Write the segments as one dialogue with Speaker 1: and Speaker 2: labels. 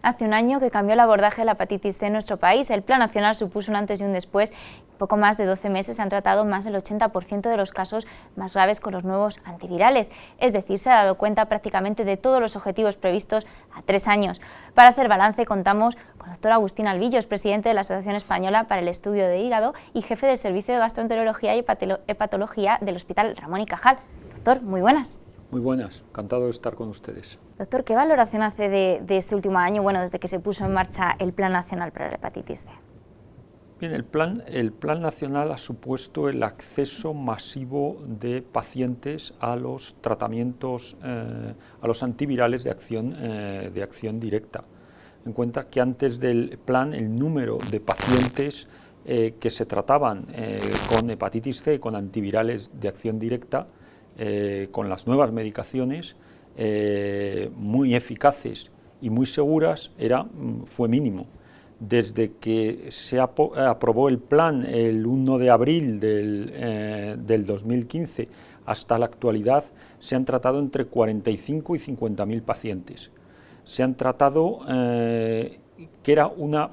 Speaker 1: Hace un año que cambió el abordaje de la hepatitis C en nuestro país. El Plan Nacional supuso un antes y un después. Poco más de 12 meses se han tratado más del 80% de los casos más graves con los nuevos antivirales. Es decir, se ha dado cuenta prácticamente de todos los objetivos previstos a 3 años. Para hacer balance contamos con el doctor Agustín Albillos, presidente de la Asociación Española para el Estudio de Hígado y jefe del Servicio de Gastroenterología y Hepatología del Hospital Ramón y Cajal. Doctor, muy buenas.
Speaker 2: Muy buenas, encantado de estar con ustedes.
Speaker 1: Doctor, ¿qué valoración hace de este último año, desde que se puso en marcha el Plan Nacional para la Hepatitis C?
Speaker 2: Bien, el plan nacional ha supuesto el acceso masivo de pacientes a los tratamientos, a los antivirales de acción directa. En cuenta que antes del plan el número de pacientes que se trataban con hepatitis C, con antivirales de acción directa, con las nuevas medicaciones muy eficaces y muy seguras, fue mínimo. Desde que se aprobó el plan el 1 de abril del 2015 hasta la actualidad, se han tratado entre 45 y 50.000 pacientes. Se han tratado, que era una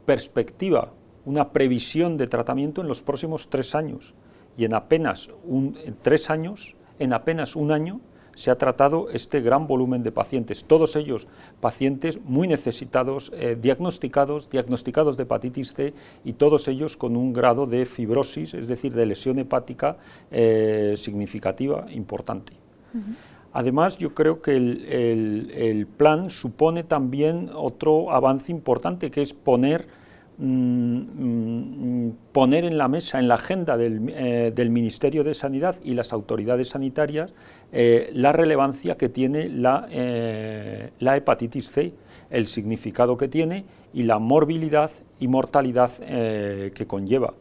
Speaker 2: perspectiva, una previsión de tratamiento en los próximos 3 años. Y en apenas 3 años, en apenas un año, se ha tratado este gran volumen de pacientes, todos ellos pacientes muy necesitados, diagnosticados de hepatitis C y todos ellos con un grado de fibrosis, es decir, de lesión hepática significativa, importante. Además, yo creo que el plan supone también otro avance importante, que es poner en la mesa, en la agenda del Ministerio de Sanidad y las autoridades sanitarias la relevancia que tiene la hepatitis C, el significado que tiene y la morbilidad y mortalidad que conlleva.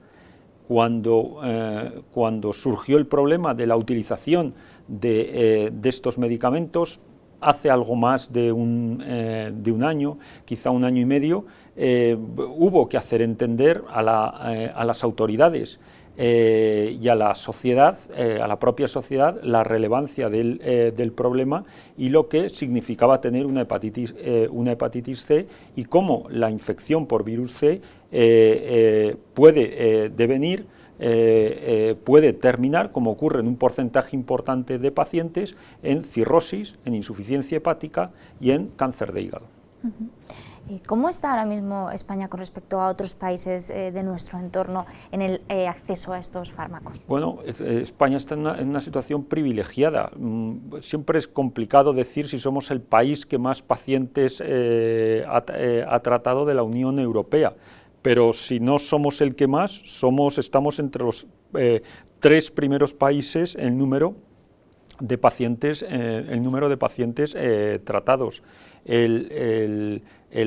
Speaker 2: Cuando surgió el problema de la utilización de estos medicamentos, hace algo más de un año, quizá un año y medio, hubo que hacer entender a las autoridades y a la sociedad, a la propia sociedad, la relevancia del problema y lo que significaba tener una hepatitis C y cómo la infección por virus C puede devenir, puede terminar, como ocurre en un porcentaje importante de pacientes, en cirrosis, en insuficiencia hepática y en cáncer de hígado.
Speaker 1: ¿Cómo está ahora mismo España con respecto a otros países de nuestro entorno en el acceso a estos fármacos?
Speaker 2: Bueno, España está en una situación privilegiada. Siempre es complicado decir si somos el país que más pacientes ha tratado de la Unión Europea, pero si no somos el que más, estamos entre los 3 primeros países en número de pacientes, tratados. El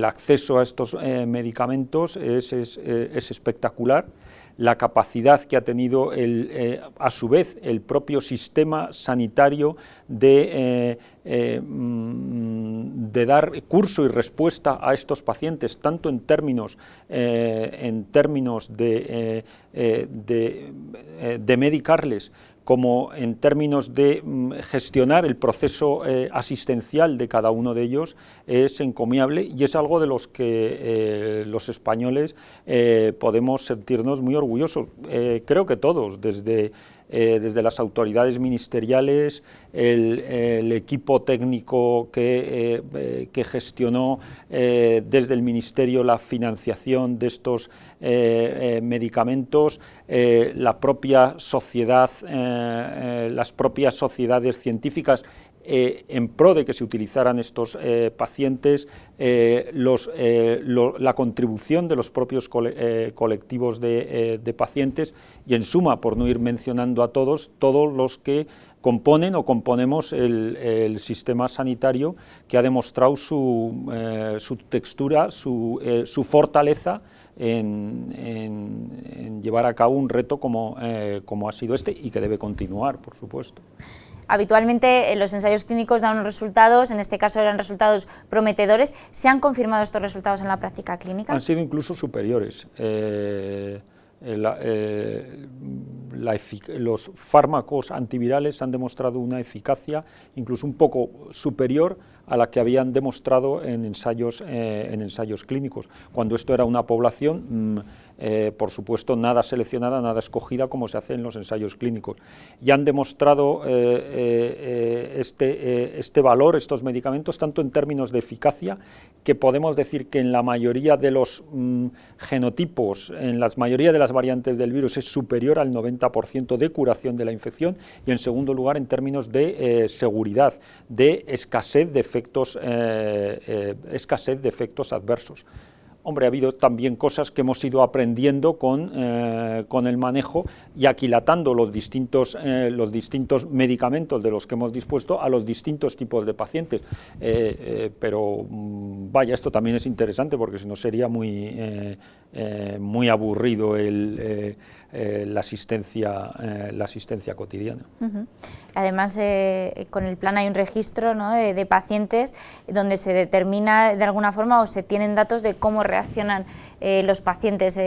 Speaker 2: acceso a estos medicamentos es espectacular. La capacidad que ha tenido a su vez el propio sistema sanitario de dar curso y respuesta a estos pacientes, tanto en términos de medicarles, como en términos de gestionar el proceso asistencial de cada uno de ellos, es encomiable y es algo de los que los españoles podemos sentirnos muy orgullosos. Creo que todos, desde las autoridades ministeriales, el equipo técnico que gestionó desde el Ministerio la financiación de estos medicamentos, la propia sociedad, las propias sociedades científicas, en pro de que se utilizaran estos pacientes, la contribución de los propios colectivos de pacientes y, en suma, por no ir mencionando a todos los que componen o componemos el sistema sanitario, que ha demostrado su textura, su fortaleza en llevar a cabo un reto como ha sido este y que debe continuar, por supuesto.
Speaker 1: Habitualmente los ensayos clínicos dan unos resultados, en este caso eran resultados prometedores. ¿Se han confirmado estos resultados en la práctica clínica?
Speaker 2: Han sido incluso superiores. los fármacos antivirales han demostrado una eficacia incluso un poco superior a la que habían demostrado en ensayos clínicos, cuando esto era una población, por supuesto, nada seleccionada, nada escogida, como se hace en los ensayos clínicos. Y han demostrado este valor, estos medicamentos, tanto en términos de eficacia, que podemos decir que en la mayoría de los genotipos, en la mayoría de las variantes del virus, es superior al 90% de curación de la infección, y en segundo lugar, en términos de seguridad, de escasez de efectos adversos. Hombre, ha habido también cosas que hemos ido aprendiendo con el manejo y aquilatando los distintos medicamentos de los que hemos dispuesto a los distintos tipos de pacientes. Pero vaya, esto también es interesante porque si no sería muy aburrido la asistencia cotidiana.
Speaker 1: Además, con el plan hay un registro, ¿no?, de pacientes donde se determina de alguna forma o se tienen datos de cómo reaccionan los pacientes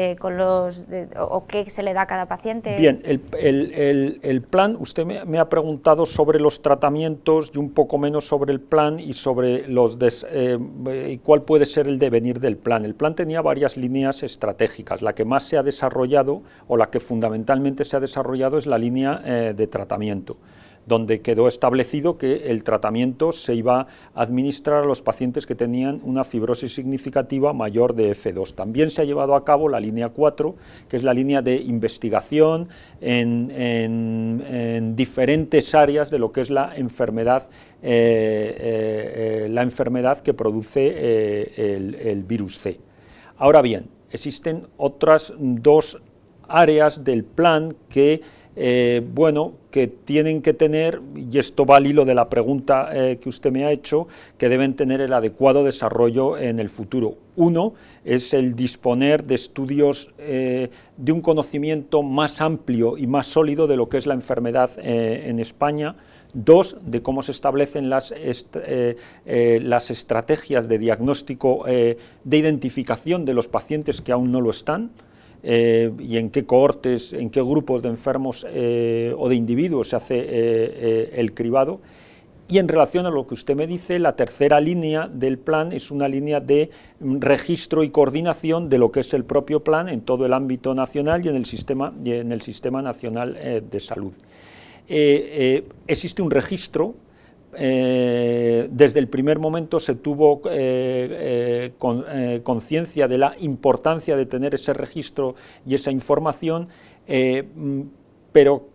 Speaker 1: o qué se le da a cada paciente.
Speaker 2: Bien, el plan, usted me ha preguntado sobre los tratamientos y un poco menos sobre el plan y sobre cuál puede ser el devenir del plan. El plan tenía varias líneas estratégicas. La que más se ha desarrollado o la que fundamentalmente se ha desarrollado es la línea de tratamiento, donde quedó establecido que el tratamiento se iba a administrar a los pacientes que tenían una fibrosis significativa mayor de F2. También se ha llevado a cabo la línea 4, que es la línea de investigación en diferentes áreas de lo que es la enfermedad que produce el virus C. Ahora bien, existen otras dos áreas del plan que tienen que tener, y esto va al hilo de la pregunta que usted me ha hecho, que deben tener el adecuado desarrollo en el futuro. Uno es el disponer de estudios de un conocimiento más amplio y más sólido de lo que es la enfermedad en España. Dos, de cómo se establecen las estrategias de diagnóstico, de identificación de los pacientes que aún no lo están, y en qué cohortes, en qué grupos de enfermos o de individuos se hace el cribado. Y en relación a lo que usted me dice, la tercera línea del plan es una línea de registro y coordinación de lo que es el propio plan en todo el ámbito nacional y en el Sistema Nacional de Salud. Existe un registro. Desde el primer momento se tuvo conciencia de la importancia de tener ese registro y esa información, pero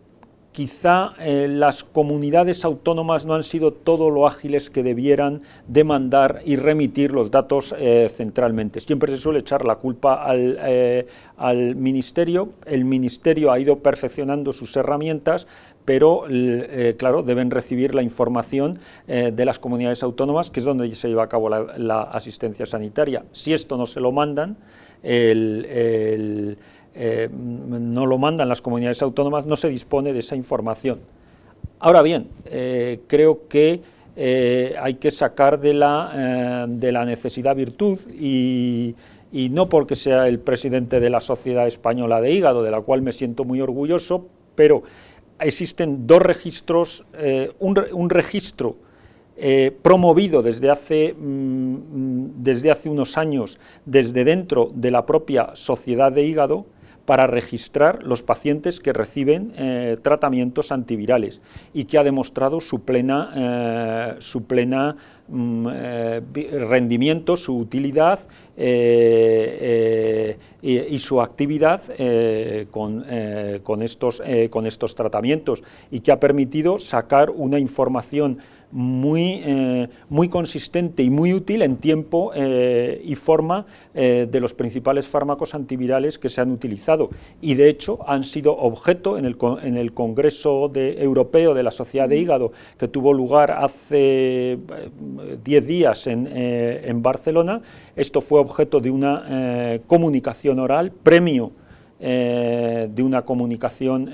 Speaker 2: quizá las comunidades autónomas no han sido todo lo ágiles que debieran demandar y remitir los datos centralmente. Siempre se suele echar la culpa al Ministerio. El Ministerio ha ido perfeccionando sus herramientas, pero claro, deben recibir la información de las comunidades autónomas, que es donde se lleva a cabo la asistencia sanitaria. Si esto no se lo mandan, no lo mandan las comunidades autónomas, no se dispone de esa información. Ahora bien, creo que hay que sacar de la necesidad virtud, y no porque sea el presidente de la Sociedad Española de Hígado, de la cual me siento muy orgulloso, pero existen dos registros, un registro promovido desde hace unos años desde dentro de la propia Sociedad de Hígado para registrar los pacientes que reciben tratamientos antivirales y que ha demostrado su plena rendimiento, su utilidad y su actividad con estos tratamientos, y que ha permitido sacar una información muy consistente y muy útil en tiempo y forma de los principales fármacos antivirales que se han utilizado, y de hecho han sido objeto en el Congreso Europeo de la Sociedad de Hígado, que tuvo lugar hace 10 días en Barcelona. Esto fue objeto de una comunicación oral, premio de una comunicación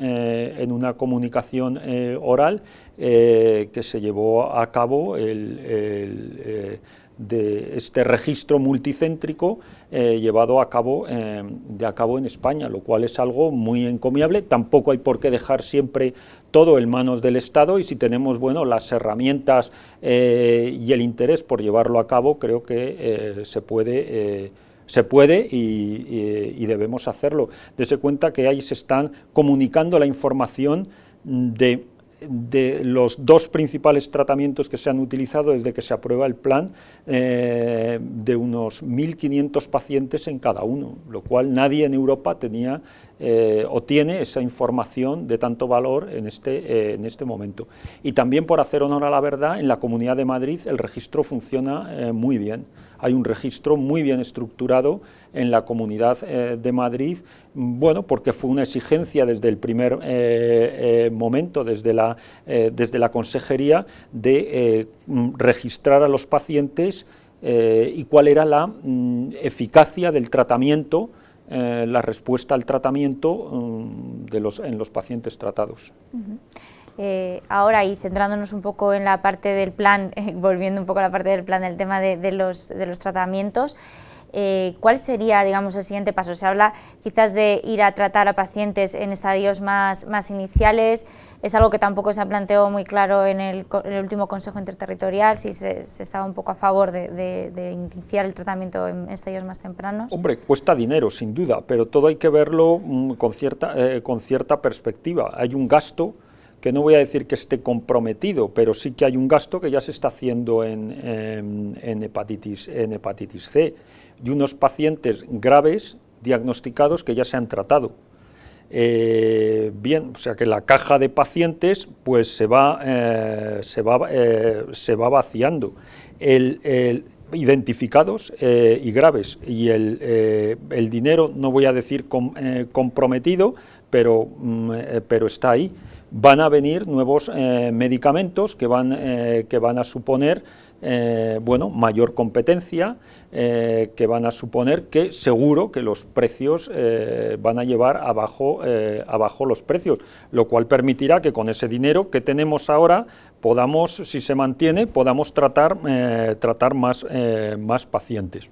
Speaker 2: de este registro multicéntrico llevado a cabo en España, lo cual es algo muy encomiable. Tampoco hay por qué dejar siempre todo en manos del Estado, y si tenemos las herramientas y el interés por llevarlo a cabo, creo que se puede y debemos hacerlo. Dese cuenta que ahí se están comunicando la información de los dos principales tratamientos que se han utilizado desde que se aprueba el plan, de unos 1.500 pacientes en cada uno, lo cual nadie en Europa tenía o tiene esa información de tanto valor en este momento. Y también, por hacer honor a la verdad, en la Comunidad de Madrid el registro funciona muy bien. Hay un registro muy bien estructurado en la Comunidad de Madrid, porque fue una exigencia desde el primer momento, desde la Consejería, de registrar a los pacientes y cuál era la eficacia del tratamiento, la respuesta al tratamiento en los pacientes tratados.
Speaker 1: Ahora, y centrándonos un poco en la parte del plan, volviendo un poco a la parte del plan, del tema de los tratamientos, ¿cuál sería, digamos, el siguiente paso? Se habla quizás de ir a tratar a pacientes en estadios más iniciales. Es algo que tampoco se ha planteado muy claro en el último Consejo Interterritorial, si se estaba un poco a favor de iniciar el tratamiento en estadios más tempranos.
Speaker 2: Hombre, cuesta dinero, sin duda, pero todo hay que verlo con cierta perspectiva. Hay un gasto que no voy a decir que esté comprometido, pero sí que hay un gasto que ya se está haciendo en hepatitis C, y unos pacientes graves diagnosticados que ya se han tratado. O sea que la caja de pacientes pues se va vaciando. Identificados y graves, y el dinero, no voy a decir comprometido, pero está ahí. Van a venir nuevos medicamentos que van a suponer mayor competencia, que van a suponer que seguro que los precios van a llevar abajo los precios, lo cual permitirá que con ese dinero que tenemos ahora podamos, si se mantiene, podamos tratar más pacientes.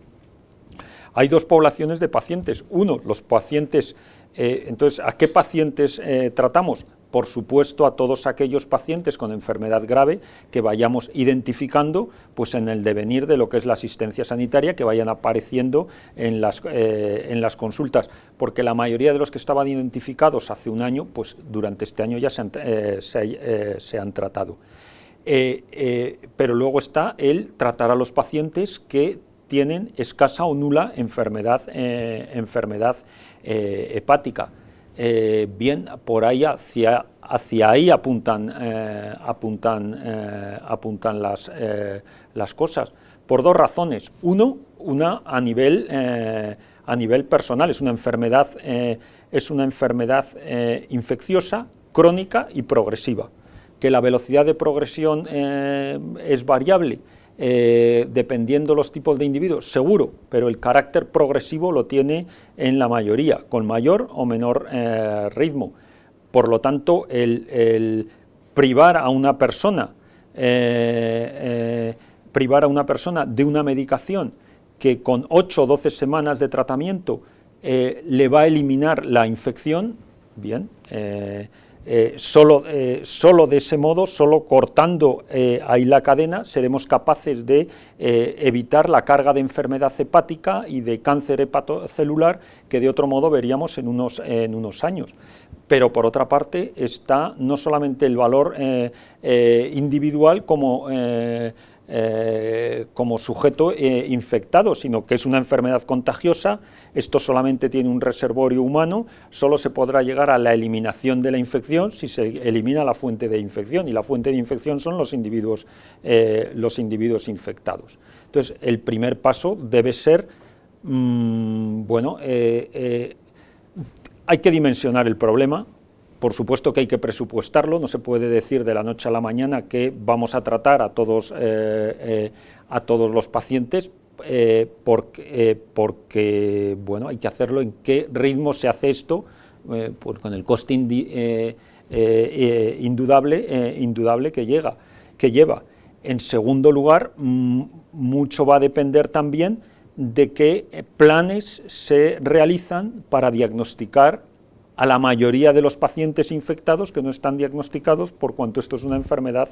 Speaker 2: Hay dos poblaciones de pacientes. Uno, los pacientes, entonces, ¿a qué pacientes tratamos? Por supuesto, a todos aquellos pacientes con enfermedad grave que vayamos identificando pues en el devenir de lo que es la asistencia sanitaria, que vayan apareciendo en las consultas, porque la mayoría de los que estaban identificados hace un año, pues durante este año ya se han tratado. Pero luego está el tratar a los pacientes que tienen escasa o nula enfermedad hepática. Por ahí hacia ahí apuntan las cosas, por dos razones. Una a nivel personal, es una enfermedad infecciosa, crónica y progresiva, que la velocidad de progresión es variable, dependiendo los tipos de individuos, seguro, pero el carácter progresivo lo tiene en la mayoría, con mayor o menor ritmo. Por lo tanto, el privar a una persona de una medicación que con 8 o 12 semanas de tratamiento le va a eliminar la infección, bien, solo de ese modo, solo cortando ahí la cadena, seremos capaces de evitar la carga de enfermedad hepática y de cáncer hepatocelular que de otro modo veríamos en unos años. Pero por otra parte está no solamente el valor individual como sujeto infectado, sino que es una enfermedad contagiosa. Esto solamente tiene un reservorio humano, solo se podrá llegar a la eliminación de la infección si se elimina la fuente de infección, y la fuente de infección son los individuos infectados. Entonces, el primer paso debe ser, hay que dimensionar el problema. Por supuesto que hay que presupuestarlo, no se puede decir de la noche a la mañana que vamos a tratar a todos los pacientes, porque hay que hacerlo en qué ritmo se hace esto, con el coste indudable que lleva. En segundo lugar, mucho va a depender también de qué planes se realizan para diagnosticar a la mayoría de los pacientes infectados que no están diagnosticados, por cuanto esto es una enfermedad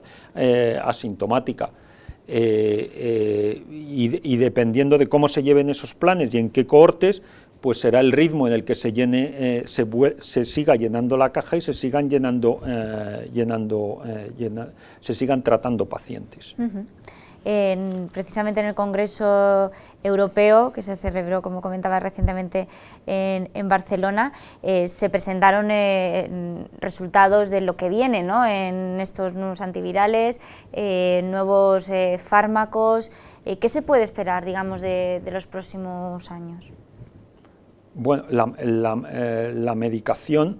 Speaker 2: asintomática. Y dependiendo de cómo se lleven esos planes y en qué cohortes, pues será el ritmo en el que se llene, se siga llenando la caja y se sigan se sigan tratando pacientes.
Speaker 1: Precisamente en el Congreso Europeo, que se celebró, como comentaba recientemente, en Barcelona, se presentaron resultados de lo que viene, ¿no?, en estos nuevos antivirales, nuevos fármacos. ¿Qué se puede esperar, digamos, de los próximos años?
Speaker 2: Bueno, la medicación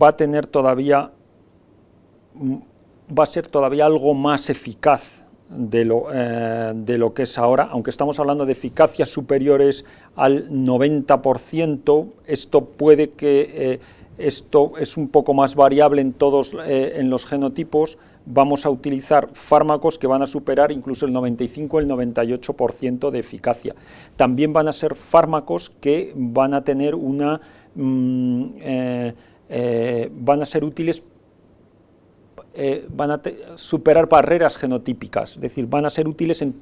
Speaker 2: va a tener todavía, va a ser todavía algo más eficaz de lo que es ahora, aunque estamos hablando de eficacias superiores al 90%, esto puede que, esto es un poco más variable en los genotipos. Vamos a utilizar fármacos que van a superar incluso el 95 el 98% de eficacia. También van a ser fármacos que van a tener van a ser útiles, van a superar barreras genotípicas, es decir, van a ser útiles en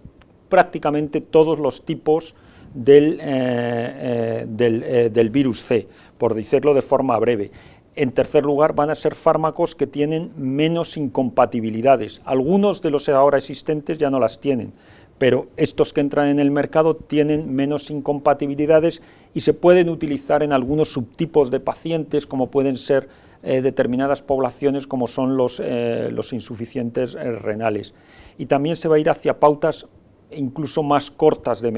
Speaker 2: prácticamente todos los tipos del virus C, por decirlo de forma breve. En tercer lugar, van a ser fármacos que tienen menos incompatibilidades. Algunos de los ahora existentes ya no las tienen, pero estos que entran en el mercado tienen menos incompatibilidades y se pueden utilizar en algunos subtipos de pacientes, como pueden ser determinadas poblaciones, como son los insuficientes renales. Y también se va a ir hacia pautas incluso más cortas de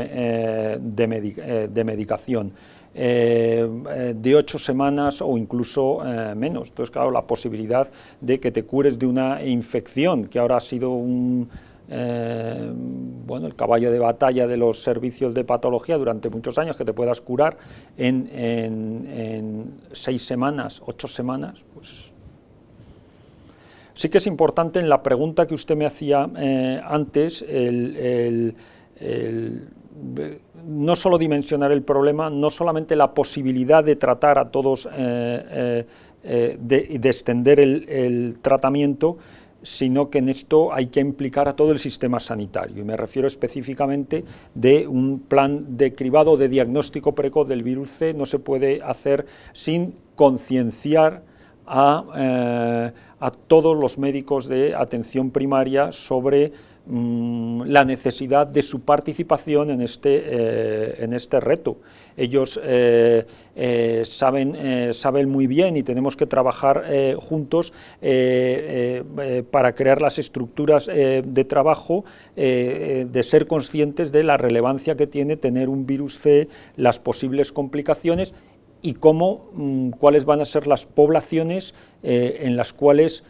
Speaker 2: medicación. De 8 semanas o incluso menos. Entonces, claro, la posibilidad de que te cures de una infección, que ahora ha sido el caballo de batalla de los servicios de patología durante muchos años, que te puedas curar en 6 semanas, 8 semanas, pues sí que es importante en la pregunta que usted me hacía antes, no solo dimensionar el problema, no solamente la posibilidad de tratar a todos, de extender el tratamiento, sino que en esto hay que implicar a todo el sistema sanitario, y me refiero específicamente de un plan de cribado, de diagnóstico precoz del virus C. No se puede hacer sin concienciar a todos los médicos de atención primaria sobre la necesidad de su participación en este reto. Ellos saben muy bien, y tenemos que trabajar juntos para crear las estructuras de trabajo, de ser conscientes de la relevancia que tiene tener un virus C, las posibles complicaciones y cuáles van a ser las poblaciones en las cuales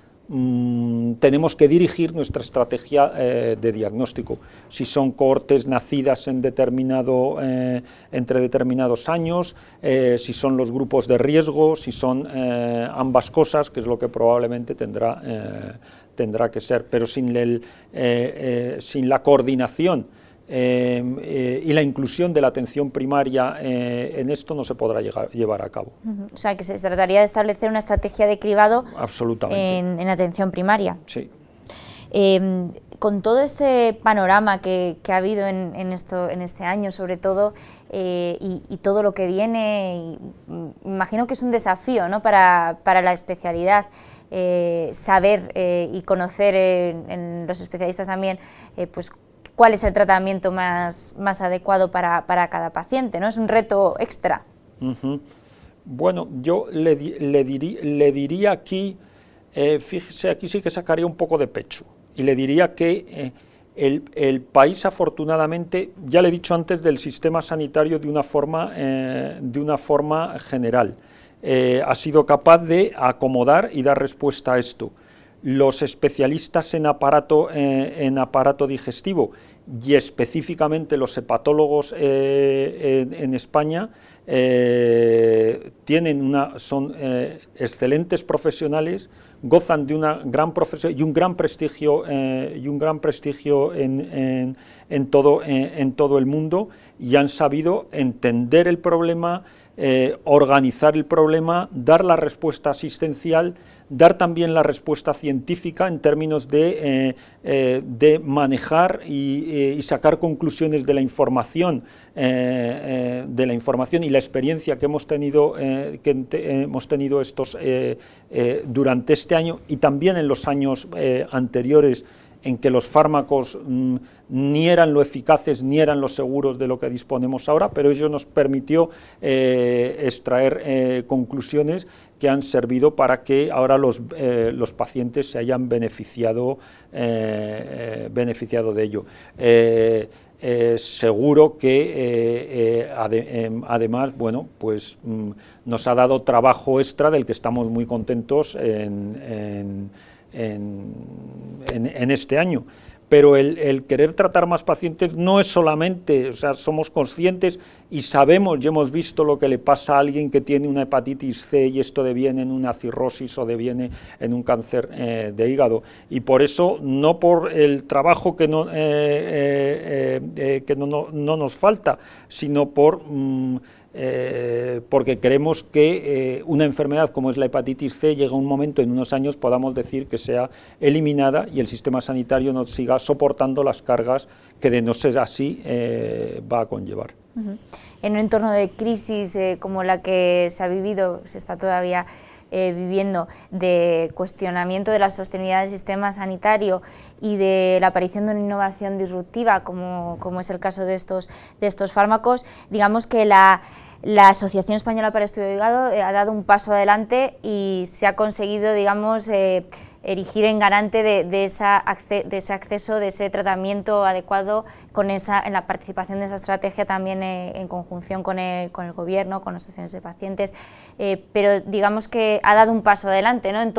Speaker 2: tenemos que dirigir nuestra estrategia de diagnóstico. Si son cohortes nacidas entre determinados años, si son los grupos de riesgo, si son ambas cosas, que es lo que probablemente tendrá que ser, pero sin la coordinación y la inclusión de la atención primaria en esto no se podrá llevar a cabo.
Speaker 1: O sea, que se trataría de establecer una estrategia de cribado
Speaker 2: absolutamente
Speaker 1: en atención primaria.
Speaker 2: Sí.
Speaker 1: Con todo este panorama que ha habido en este año, sobre todo, y todo lo que viene, imagino que es un desafío, ¿no?, para la especialidad, saber y conocer en los especialistas también, pues, cuál es el tratamiento más adecuado para cada paciente, ¿no? Es un reto extra.
Speaker 2: Bueno, yo le diría aquí, fíjese, aquí sí que sacaría un poco de pecho, y le diría que el país, afortunadamente, ya le he dicho antes del sistema sanitario de una forma general, ha sido capaz de acomodar y dar respuesta a esto. Los especialistas en aparato digestivo y específicamente los hepatólogos en España son excelentes profesionales, gozan de una gran profesión y un gran prestigio, en todo el mundo, y han sabido entender el problema, organizar el problema, dar la respuesta asistencial, dar también la respuesta científica en términos de manejar y sacar conclusiones de la información, y la experiencia que hemos tenido, durante este año y también en los años anteriores, en que los fármacos ni eran lo eficaces ni eran lo seguros de lo que disponemos ahora, pero ello nos permitió extraer conclusiones que han servido para que ahora los pacientes se hayan beneficiado de ello. Seguro que además, bueno, pues nos ha dado trabajo extra del que estamos muy contentos en este año, pero el querer tratar más pacientes no es solamente, o sea, somos conscientes y sabemos y hemos visto lo que le pasa a alguien que tiene una hepatitis C y esto deviene en una cirrosis o deviene en un cáncer de hígado, y por eso, no por el trabajo que no nos falta, sino porque creemos que una enfermedad como es la hepatitis C llega un momento, en unos años, podamos decir que sea eliminada y el sistema sanitario no siga soportando las cargas que, de no ser así, va a conllevar.
Speaker 1: En un entorno de crisis como la que se ha vivido, se está todavía viviendo, de cuestionamiento de la sostenibilidad del sistema sanitario y de la aparición de una innovación disruptiva, como es el caso de estos fármacos, digamos que la Asociación Española para el Estudio del Hígado ha dado un paso adelante y se ha conseguido, digamos, erigir en garante de ese acceso, de ese tratamiento adecuado, en la participación de esa estrategia también en conjunción con el Gobierno, con las asociaciones de pacientes, pero digamos que ha dado un paso adelante, ¿no?, en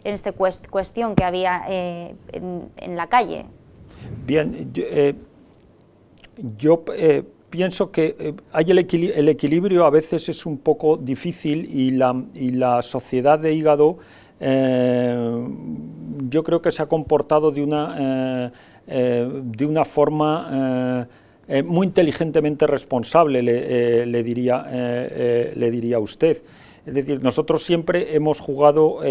Speaker 1: esta cuestión que había en la calle.
Speaker 2: Bien, yo pienso que hay el equilibrio a veces es un poco difícil, y la sociedad de hígado yo creo que se ha comportado de una forma muy inteligentemente responsable, le diría a usted. Es decir, nosotros siempre hemos jugado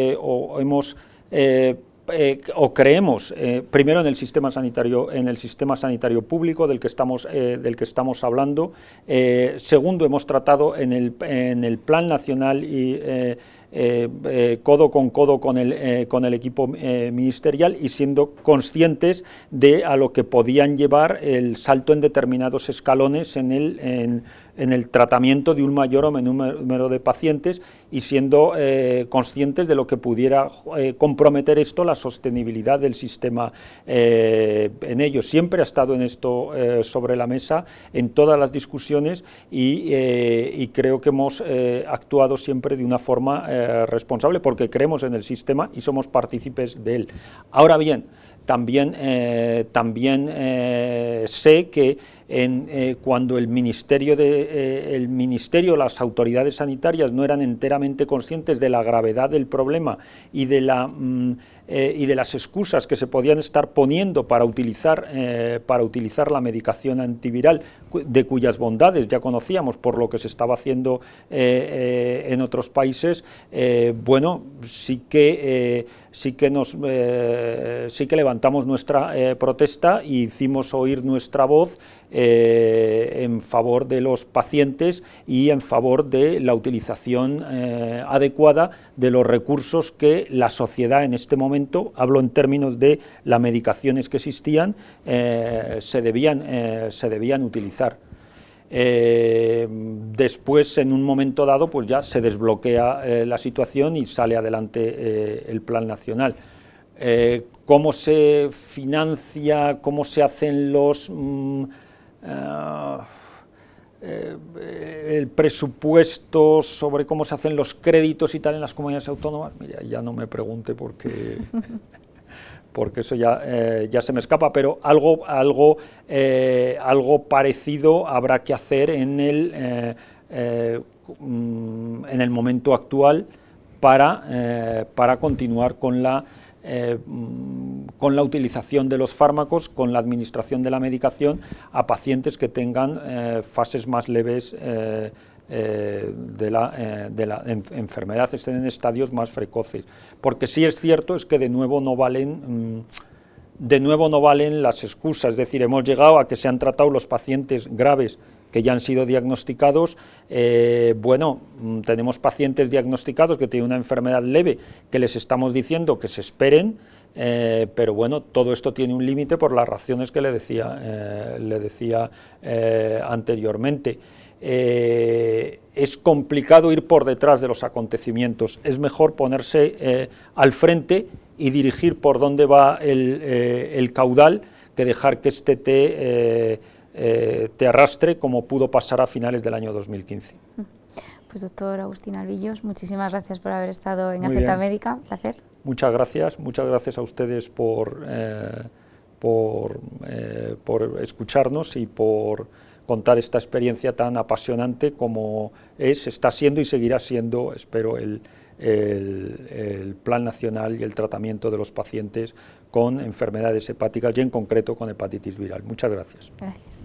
Speaker 2: o creemos primero en el sistema sanitario público del que estamos hablando. Segundo, hemos tratado en el plan nacional y codo con codo con el equipo ministerial, y siendo conscientes de a lo que podían llevar el salto en determinados escalones en el tratamiento de un mayor o menor número de pacientes, y siendo conscientes de lo que pudiera comprometer esto la sostenibilidad del sistema en ello. Siempre ha estado en esto sobre la mesa en todas las discusiones, y creo que hemos actuado siempre de una forma responsable, porque creemos en el sistema y somos partícipes de él. Ahora bien, también sé que cuando el ministerio, las autoridades sanitarias no eran enteramente conscientes de la gravedad del problema y de las excusas que se podían estar poniendo para utilizar la medicación antiviral, de cuyas bondades ya conocíamos por lo que se estaba haciendo en otros países, bueno, sí que levantamos nuestra protesta y hicimos oír nuestra voz en favor de los pacientes y en favor de la utilización adecuada de los recursos que la sociedad en este momento, hablo en términos de las medicaciones que existían, se debían utilizar. Después, en un momento dado, pues ya se desbloquea la situación y sale adelante el plan nacional. ¿Cómo se financia? ¿Cómo se hacen el presupuesto, sobre cómo se hacen los créditos y tal en las comunidades autónomas? Mira, ya no me pregunte porque porque eso ya se me escapa, pero algo parecido habrá que hacer en el momento actual para continuar con la utilización de los fármacos, con la administración de la medicación a pacientes que tengan fases más leves de la enfermedad, estén en estadios más precoces. Porque sí es cierto es que de nuevo no valen las excusas, es decir, hemos llegado a que se han tratado los pacientes graves que ya han sido diagnosticados. Tenemos pacientes diagnosticados que tienen una enfermedad leve, que les estamos diciendo que se esperen, pero bueno, todo esto tiene un límite por las razones que le decía anteriormente. Es complicado ir por detrás de los acontecimientos, es mejor ponerse al frente y dirigir por dónde va el caudal que dejar que este te arrastre, como pudo pasar a finales del año 2015.
Speaker 1: Pues doctor Agustín Albillos, muchísimas gracias por haber estado en Gaceta Médica, un placer.
Speaker 2: Muchas gracias a ustedes por escucharnos y por contar esta experiencia tan apasionante como está siendo y seguirá siendo, espero, el Plan Nacional y el tratamiento de los pacientes con enfermedades hepáticas y en concreto con hepatitis viral. Muchas gracias.
Speaker 1: Gracias.